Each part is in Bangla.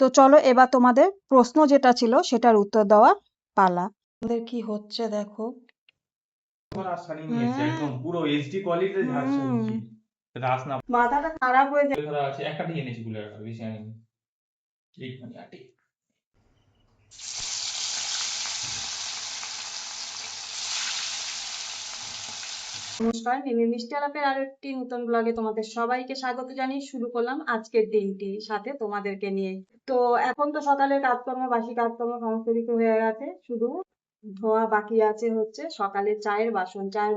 তো চলো এবার তোমাদের প্রশ্ন যেটা ছিল সেটার উত্তর দেওয়া পালা। তোমাদের কি হচ্ছে দেখো। রাজশাহী নিয়ে এসেছে একদম পুরো এইচডি কোয়ালিটিতে ঝাড়ছে হুম বলছি। রাস না মাথাটা খারাপ হয়ে যায়। ধরা আছে একটা ঠিক এনেছি গুলো একটা বেশি আনিনি এইখানে আটি। নমস্কার, মিমি মিষ্টি আলাপের আরো একটি নতুন ব্লগে তোমাদের সবাইকে স্বাগত জানিয়ে শুরু করলাম আজকের দিনটি সাথে তোমাদেরকে নিয়ে। তো এখন তো সকালের কাজকর্ম বাসি কাজকর্ম সমস্ত কিছু হয়ে গেছে, শুধু ধোয়া বাকি আছে হচ্ছে সকালে চায়ের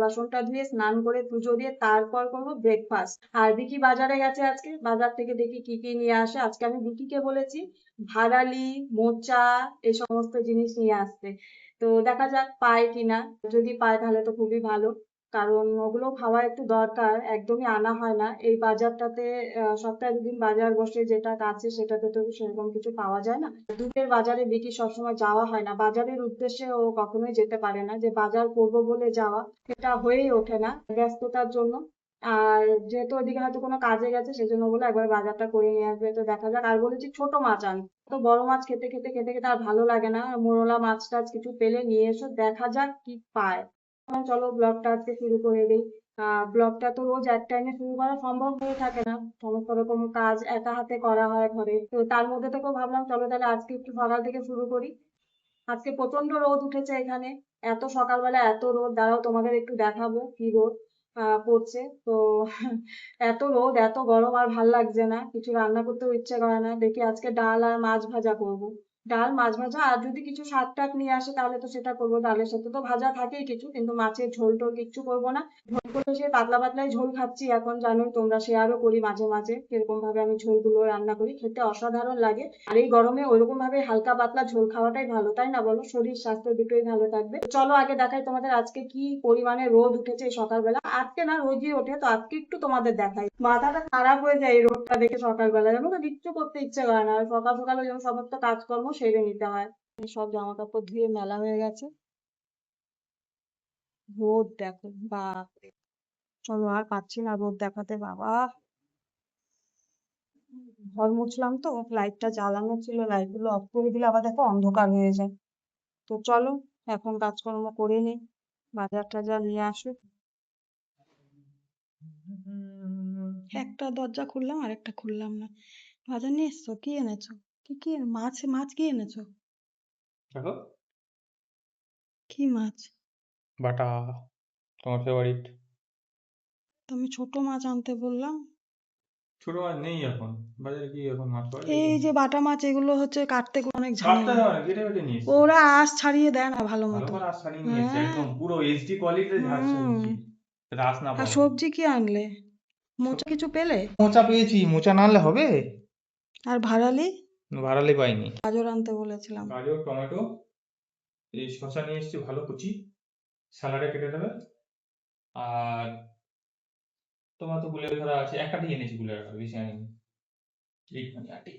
বাসনটা ধুয়ে স্নান করে পুজো দিয়ে তারপর করবো ব্রেকফাস্ট। আর বিকি বাজারে গেছে আজকে, বাজার থেকে দেখি কি কি নিয়ে আসে। আজকে আমি বিকিকে বলেছি ভাড়ালি, মোচা এই সমস্ত জিনিস নিয়ে আসতে। তো দেখা যাক পায় কিনা, যদি পায় তাহলে তো খুবই ভালো, কারণ ওগুলো খাওয়া একটু দরকার, একদমই আনা হয় না এই বাজারটাতে। সপ্তাহে দুদিন বাজার বসে, যেটা কাছে সেটাতে তো সেরকম কিছু পাওয়া যায় না। দূরের বাজারে বিক্রি সবসময় যাওয়া হয় না, বাজারের উদ্দেশ্যে ও কখনোই যেতে পারে না, যে বাজার করবো বলে যাওয়া এটা হয়েই ওঠে না ব্যস্ততার জন্য। আর যেহেতু ওদিকে হয়তো কোনো কাজে গেছে সেজন্য বলে একবার বাজারটা করে নিয়ে আসবে। তো দেখা যাক, আর বলেছি ছোট মাছ আন, তো বড় মাছ খেতে খেতে খেতে খেতে আর ভালো লাগে না, মোরলা মাছ টাছ কিছু পেলে নিয়ে এসো, দেখা যাক কি পায়। চলো ব্লগটা আজকে শুরু করে দিই। ব্লগটা তো রোজ এক টাইমে শুরু করা সম্ভব হয়ে থাকে না, সমস্ত রকম কাজ একা হাতে করা হয় ঘরে, তো তার মধ্যে থেকেও ভাবলাম চলো তাহলে আজকে একটু সকাল থেকে শুরু করি। আজকে প্রচন্ড রোদ উঠেছে এখানে, এত সকালবেলা এত রোদ, দাঁড়াও তোমাদের একটু দেখাবো কি রোদ পড়ছে তো। এত রোদ এত গরম আর ভাল লাগছে না, কিছু রান্না করতেও ইচ্ছে করে না, দেখি আজকে ডাল আর মাছ ভাজা করব। ডাল মাছ ভাজা, আর যদি কিছু শাক টাক নিয়ে আসে তাহলে তো সেটা করবো, ডালের সাথে তো ভাজা থাকেই কিছু, কিন্তু মাছের ঝোল টোল কিচ্ছু করবো না। ঝোল করে সে পাতলা পাতলাই ঝোল খাচ্ছি এখন, জানোই তোমরা, শেয়ারও করি মাঝে মাঝে কিরকম ভাবে আমি ঝোলগুলো রান্না করি, খেতে অসাধারণ লাগে। আর এই গরমে ওইরকম ভাবে হালকা পাতলা ঝোল খাওয়াটাই ভালো, তাই না বলো? শরীর স্বাস্থ্য দুটোই ভালো থাকবে। চলো আগে দেখাই তোমাদের আজকে কি পরিমাণে রোদ উঠেছে এই সকালবেলা। আজকে না রোজই ওঠে, তো আজকে একটু তোমাদের দেখাই। মাথাটা খারাপ হয়ে যায় এই রোদটা দেখে সকালবেলা, যেন তো কিচ্ছু করতে ইচ্ছে করে না, আর সকাল সকাল ওই জন্য সমস্ত কাজকর্ম সেরে নিতে হয়। সব জামা কাপড় ধুয়ে মেলা হয়ে গেছে, রোদ দেখো বাপরে। চলো আর পাচ্ছি না রোদ দেখাতে বাবা। ঘর মুছলাম তো, লাইটটা জ্বালানো ছিল, লাইট গুলো অফ করে দিলে আবার দেখো অন্ধকার হয়ে যায়। তো চলো এখন কাজকর্ম করে নিই, বাজার টাজার নিয়ে আসুক। একটা দরজা খুললাম আর একটা খুললাম না। বাজার নিয়ে এসছো, কি এনেছো? কি কি মাছ? মাছ কি এনেছো? দেখো কি মাছ? বাটা তোমার ফেভারিট। তুমি ছোট মাছ আনতে বললাম। ছোট মাছ নেই এখন বাজারে, কি এখন মাছ পাওয়া যায় এই কি? যে বাটা মাছ, এগুলো হচ্ছে কাটতে অনেক কাটতে ঝামেলা। হবে না, কেটে কেটে নিয়ে এসেছি। ওরা আঁশ ছাড়িয়ে দেয় না ভালো ভালো মতো। করে রাজশাহী নিয়ে এসেছে হ্যাঁ। একদম পুরো এইচডি কোয়ালিটিতে ঝাড়ছে হুম। বলছি। রাস না আর পাবো। সবজি কি আনলে? মোচা কিছু পেলে? মোচা পেয়েছি, মোচা না আনলে হবে? আর ভাড়ালি? ভাড়ালে পাইনি। গাজর আনতে বলেছিলাম। গাজর টমেটো এই শসা নিয়ে এসেছি ভালো কুচি, স্যালাডে কেটে দেবে। আর তোমার তো গুলে ধরা আছে একটা ঠিক এনেছি গুলে রাখা বেশি আনিনি এইখানে আটি।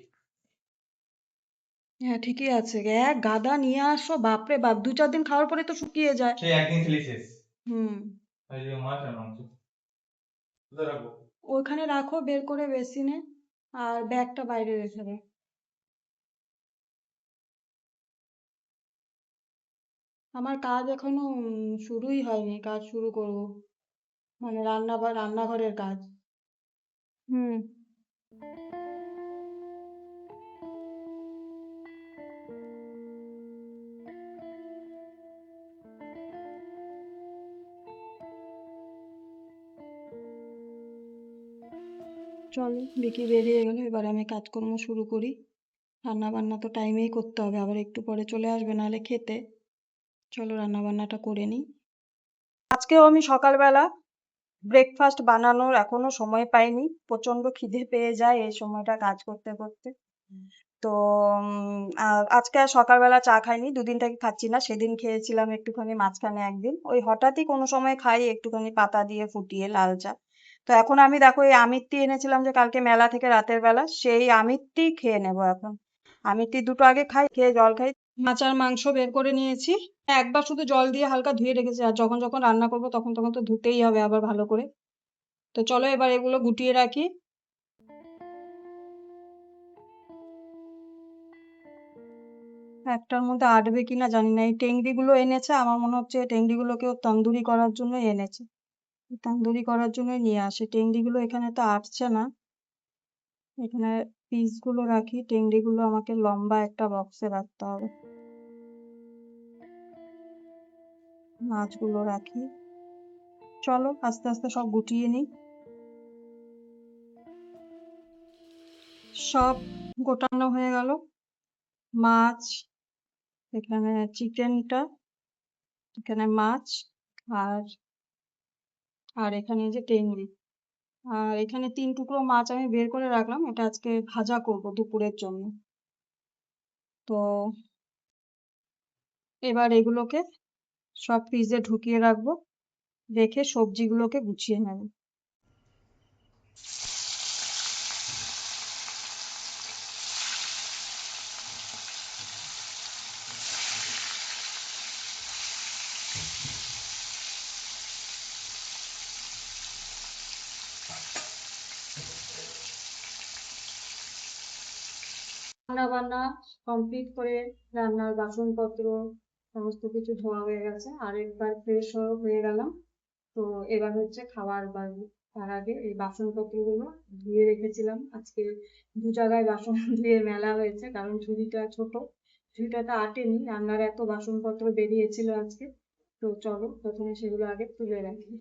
হ্যাঁ ঠিকই আছে, এক গাদা নিয়ে আসো, বাপরে বাপ, 2-4 দিন খাওয়ার পরে তো শুকিয়ে যায়। সেই একদিন খেলি শেষ। হুম। এই যে মাছ আর মাংস কোথায় রাখবো? ওইখানে রাখো বের করে বেসিনে, আর ব্যাগটা বাইরে রেখে দাও। আমার কাজ এখনো শুরুই হয়নি, কাজ শুরু করব, মানে রান্নাঘরের কাজ। হুম। চলো বিকি বেরিয়ে গেল, এবার আমি কাজকর্ম শুরু করি। রান্না বান্না তো টাইমেই করতে হবে, আবার একটু পরে চলে আসবে নাহলে খেতে। চলো রান্না বান্নাটা করে নিই। আজকেও আমি সকালবেলা ব্রেকফাস্ট বানানোর এখনো সময় পাইনি, প্রচন্ড খিদে পেয়ে যায় এই সময়টা কাজ করতে করতে। তো আজকে আর সকালবেলা চা খাইনি, দুদিন থেকে খাচ্ছি না, সেদিন খেয়েছিলাম একটুখানি, মাঝখানে একদিন ওই হঠাৎই কোনো সময় খাই একটুখানি পাতা দিয়ে ফুটিয়ে লাল চা। তো এখন আমি দেখো এই আমিত্তি এনেছিলাম যে কালকে মেলা থেকে রাতের বেলা, সেই আমিত্তি খেয়ে নেবো এখন। আমিত্তি দুটো আগে খাই, খেয়ে জল খাই। মাছ আর মাংস বের করে নিয়েছি, একবার শুধু জল দিয়ে হালকা ধুয়ে রেখেছি, আর যখন যখন রান্না করবো তখন তখন তো ধুতেই হবে আবার ভালো করে। তো চলো এবার এগুলো গুটিয়ে রাখি। একটার মধ্যে আটবে কিনা জানি না। এই টেংরিগুলো এনেছে, আমার মনে হচ্ছে টেংরিগুলোকেও তন্দুরি করার জন্যই এনেছে। তন্দুরি করার জন্যই নিয়ে আসে। টেংরিগুলো এখানে তো আটছে না। এখানে পিসগুলো রাখি, টেংরিগুলো আমাকে লম্বা একটা বক্সে রাখতে হবে। মাছগুলো রাখি। চলো আস্তে আস্তে সব গুটিয়ে নিই। সব গোটানো হয়ে গেল। মাছ, এখানে চিকেনটা, এখানে মাছ, আর আর এখানে এই যে টেংরি। আর এখানে 3 টুকরো মাছ আমি বের করে রাখলাম, এটা আজকে ভাজা করব দুপুরের জন্য। তো এবার এগুলোকে সব ফ্রিজে ঢুকিয়ে রাখবো, রেখে সবজিগুলোকে গুছিয়ে নেব। রান্না বান্না কমপ্লিট করে রান্নার বাসনপত্র সমস্ত কিছু ধোয়া হয়ে গেছে, আর একবার ফ্রেশ হয়ে গেলাম। তো এবার হচ্ছে খাবার বাড়বো। তার আগে এই বাসনপত্রগুলো ধুয়ে রেখেছিলাম, আজকে 2 জায়গায় বাসন ধুয়ে মেলা হয়েছে, কারণ ঝুড়িটা ছোট, ঝুড়িটাতে আটেনি, রান্নার এত বাসনপত্র বেরিয়েছিল আজকে। তো চলো প্রথমে সেগুলো আগে তুলে রাখি।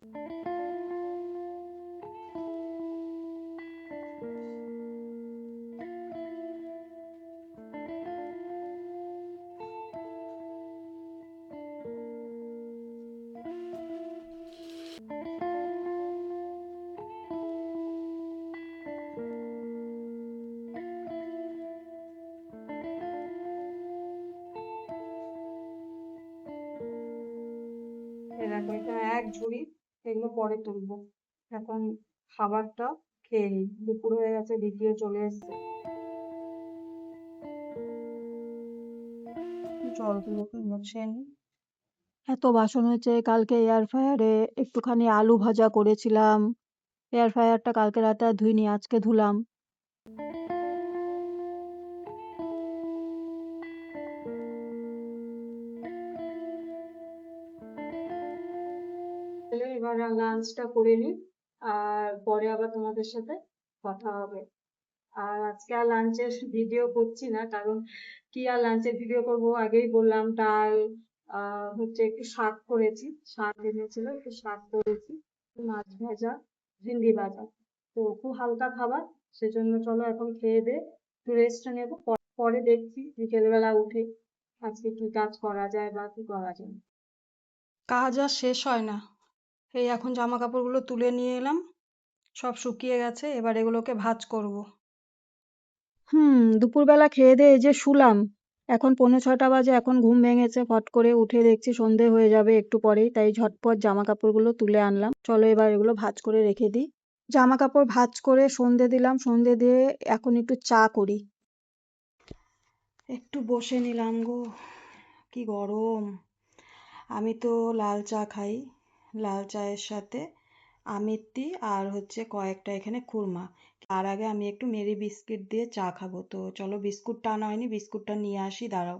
এই দেখো এখানে এক ঝুড়ি, এগুলো পরে তুলবো। এখন খাবারটা খেয়ে নিই, দুপুর হয়ে গেছে, দ্বিতীয় চলে এসছে। জলগুলোকে মুছে নিই। এত বাসন হয়েছে, কালকে এয়ার ফ্রায়ারে একটুখানি আলু ভাজা করেছিলাম, এয়ার ফ্রায়ারটা কালকে রাতে আর ধুইনি, আজকে ধুলাম। তাহলে এবার লাঞ্চটা করে নিই, আর পরে আবার তোমাদের সাথে কথা হবে। আর আজকে আর লাঞ্চের ভিডিও করছি না, কারণ কি আর লাঞ্চের ভিডিও করব, আগেই বললাম। ডাল, হচ্ছে একটু শাক করেছি, শাক এনেছিল, একটু শাক করেছি, একটু মাছ ভাজা, ভিন্ডি ভাজা। তো খুব হালকা খাবার, সেজন্য চলো এখন খেয়ে দে একটু রেস্ট নেবো, পরে দেখছি বিকেলবেলা উঠে আজকে কি কাজ করা যায় বা কি করা যায়। কাজ আর শেষ হয় না। এই এখন জামা কাপড়গুলো তুলে নিয়ে এলাম, সব শুকিয়ে গেছে, এবার এগুলোকে ভাঁজ করব। দুপুরবেলা খেয়ে দিয়ে এই যে শুলাম, এখন 6:45 বাজে, এখন ঘুম ভেঙেছে, ফট করে উঠে দেখছি সন্ধে হয়ে যাবে একটু পরেই, তাই ঝটপট জামা কাপড়গুলো তুলে আনলাম। চলো এবার এগুলো ভাঁজ করে রেখে দিই। জামা কাপড় ভাঁজ করে সন্ধে দিলাম, সন্ধে দিয়ে এখন একটু চা করি। একটু বসে নিলাম গো, কি গরম। আমি তো লাল চা খাই, লাল চায়ের সাথে আমিত্তি আর হচ্ছে কয়েকটা এখানে খুরমা। তার আগে আমি একটু মেরি বিস্কিট দিয়ে চা খাবো, তো চলো বিস্কুটটা আনা হয়নি, বিস্কুটটা নিয়ে আসি, দাঁড়াও।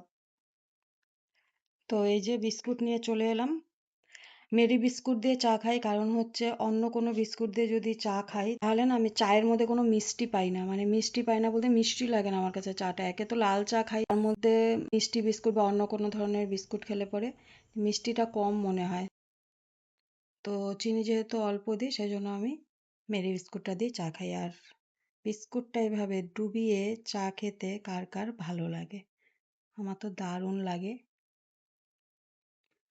তো এই যে বিস্কুট নিয়ে চলে এলাম। মেরি বিস্কুট দিয়ে চা খাই, কারণ হচ্ছে অন্য কোনো বিস্কুট দিয়ে যদি চা খাই তাহলে না আমি চায়ের মধ্যে কোনো মিষ্টি পাই না, মানে মিষ্টি পাই না বলতে মিষ্টি লাগে না আমার কাছে চাটা। একে তো লাল চা খাই, তার মধ্যে মিষ্টি বিস্কুট বা অন্য কোনো ধরনের বিস্কুট খেলে পরে মিষ্টিটা কম মনে হয়। তো চিনি যেহেতু অল্প দিই, সেই জন্য আমি মেরি বিস্কুটটা দিয়ে চা খাই। আর বিস্কুটটা এভাবে ডুবিয়ে চা খেতে কার কার ভালো লাগে? আমার তো দারুণ লাগে।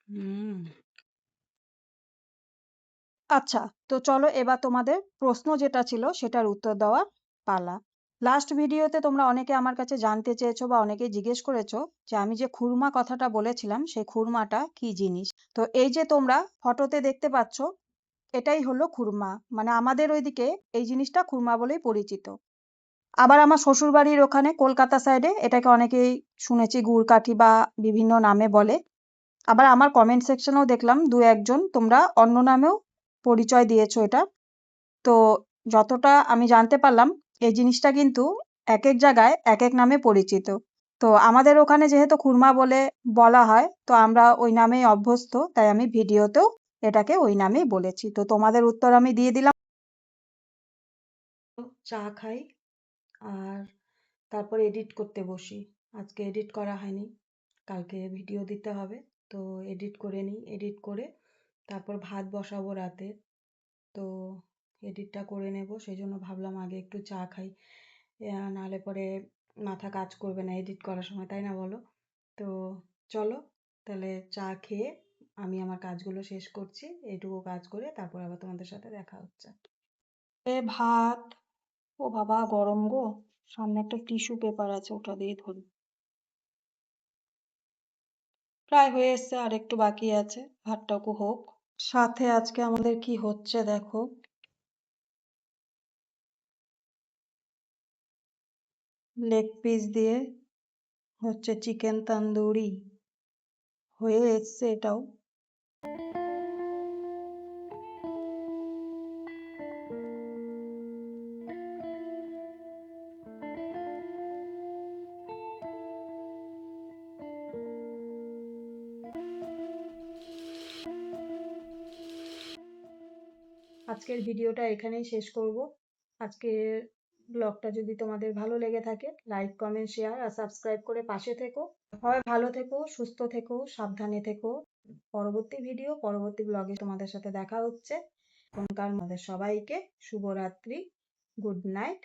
হুম। আচ্ছা, তো চলো এবার তোমাদের প্রশ্ন যেটা ছিল সেটার উত্তর দেওয়ার পালা। লাস্ট ভিডিওতে তোমরা অনেকে আমার কাছে জানতে চেয়েছো বা অনেকে জিজ্ঞেস করেছো যে আমি যে খুরমা কথাটা বলেছিলাম সেই খুরমাটা কি জিনিস। তো এই যে তোমরা ফটোতে দেখতে পাচ্ছ, এটাই হলো খুরমা, মানে আমাদের ওইদিকে এই জিনিসটা খুরমা বলেই পরিচিত। আবার আমার শ্বশুর বাড়ির ওখানে কলকাতা সাইডে এটাকে অনেকেই শুনেছি গুড়কাঠি বা বিভিন্ন নামে বলে। আবার আমার কমেন্ট সেকশনেও দেখলাম দু একজন তোমরা অন্য নামেও পরিচয় দিয়েছো এটা। তো যতটা আমি জানতে পারলাম এই জিনিসটা কিন্তু এক এক জায়গায় এক এক নামে পরিচিত। তো আমাদের ওখানে যেহেতু খুরমা বলে বলা হয়, তো আমরা ওই নামেই অভ্যস্ত, তাই আমি ভিডিওতেও এটাকে ওই নামেই বলেছি। তো তোমাদের উত্তর আমি দিয়ে দিলাম। চা খাই আর তারপর এডিট করতে বসি। আজকে এডিট করা হয়নি, কালকে ভিডিও দিতে হবে, তো এডিট করে নিই। এডিট করে তারপর ভাত বসাবো রাতে, তো এডিটটা করে নেব, সেই জন্য ভাবলাম আগে একটু চা খাই। নাহলে পরে মাথা কাজ করবে না এডিট করার সময়, তাই না বলো? তো চলো তাহলে চা খেয়ে আমি আমার কাজগুলো শেষ করছি, এইটুকু কাজ করে তারপর আবার তোমাদের সাথে দেখা হচ্ছে। ভাত, ও বাবা গরম গো, সামনে একটা টিস্যু পেপার আছে, ওটা দিয়ে ধরি। প্রায় হয়ে এসছে, আর একটু বাকি আছে, ভাতটাকু হোক। সাথে আজকে আমাদের কি হচ্ছে দেখো, লেগ পিস দিয়ে হচ্ছে চিকেন তন্দুরি, হয়ে এসছে এটাও। আজকের ভিডিওটা এখানেই শেষ করব। আজকের ব্লগটা যদি তোমাদের ভালো লেগে থাকে, লাইক কমেন্ট শেয়ার আর সাবস্ক্রাইব করে পাশে থেকো। সবাই ভালো থেকো, সুস্থ থেকো, সাবধানে থেকো। পরবর্তী ব্লগে তোমাদের সাথে দেখা হচ্ছে। এখনকার মধ্যে সবাইকে শুভরাত্রি, গুড নাইট।